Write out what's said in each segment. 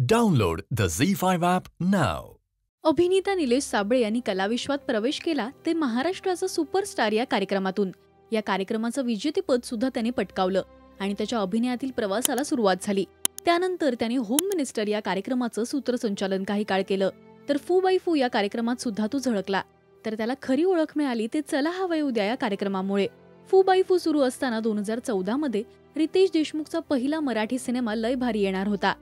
Download the Z5 app now. अभिनेता निलेश साबळे यांनी कलाविश्वात प्रवेश केला ते महाराष्ट्राचा सुपरस्टार या कार्यक्रमातून. या कार्यक्रमाचं विजेतेपद सुद्धा त्याने पटकावलं आणि त्याच्या अभिनयातील प्रवासाला सुरुवात झाली. त्यानंतर त्याने होम मिनिस्टर या कार्यक्रमाचं सूत्रसंचालन काही काळ केलं. तर फू बाय फू या कार्यक्रमात सुद्धा तो झळकला. तर त्याला खरी ओळख मिळाली ते चला हवंय उद्या या कार्यक्रमामुळे. फू बाय फू सुरू असताना 2014 मध्ये रितेश देशमुखचा पहिला मराठी सिनेमा लय भारी येणार होता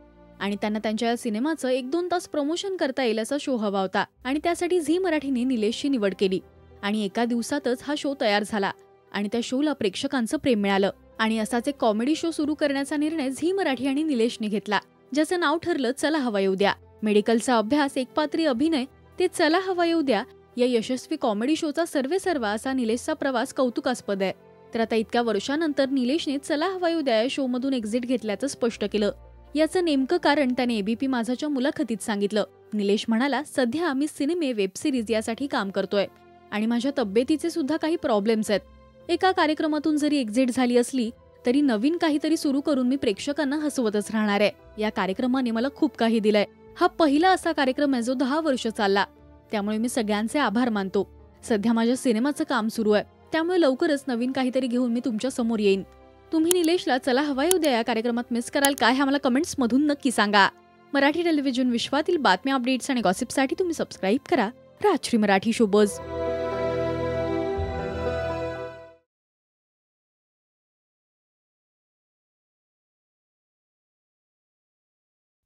आणि त्यांना त्यांच्या सिनेमाचं 1-2 तास प्रमोशन करता येईल असा शो हवा होता आणि त्यासाठी झी मराठीने निलेशची निवड केली आणि एका दिवसातच हा शो तयार झाला आणि त्या शोला प्रेक्षकांचं प्रेम मिळालं आणि असाच एक कॉमेडी शो सुरू करण्याचा निर्णय झी मराठी आणि निलेशने घेतला, ज्याचं नाव ठरलं चला हवंय उद्या. मेडिकलचा अभ्यास, एकपात्री अभिनय ते चला हवंय उद्या या यशस्वी कॉमेडी शोचा सर्वेसर्वा असा निलेशचा प्रवास कौतुकास्पद आहे. तर आता इतक्या वर्षानंतर निलेशने चला हवंय उद्या या शो मधून एक्झिट घेतल्याचं स्पष्ट केलं. याचं नेमकं कारण त्याने एबीपी माझाच्या मुलाखतीत सांगितलं. निलेश म्हणाला, सध्या मी सिनेमे, वेब सिरीज यासाठी काम करतोय आणि माझ्या तब्येतीचे सुद्धा काही प्रॉब्लेम्स आहेत. एका कार्यक्रमातून जरी एक्झिट झाली असली तरी नवीन काहीतरी सुरू करून मी प्रेक्षकांना हसवतच राहणार आहे. या कार्यक्रमाने मला खूप काही दिलंय. हा पहिला असा कार्यक्रम आहे जो 10 वर्ष चालला, त्यामुळे मी सगळ्यांचे आभार मानतो. सध्या माझ्या सिनेमाचं काम सुरू आहे, त्यामुळे लवकरच नवीन काहीतरी घेऊन मी तुमच्या समोर येईन. तुम्ही निलेशला चला हवंय उद्या या कार्यक्रमात मिस कराल काय हे आम्हाला कमेंट्स मधून नक्की सांगा. मराठी टेलिव्हिजन विश्वातील बातम्या, अपडेट्स आणि गॉसिपसाठी तुम्ही सबस्क्राईब करा Rajshri Marathi ShowBuzz.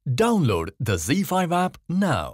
Download the Z5 app now.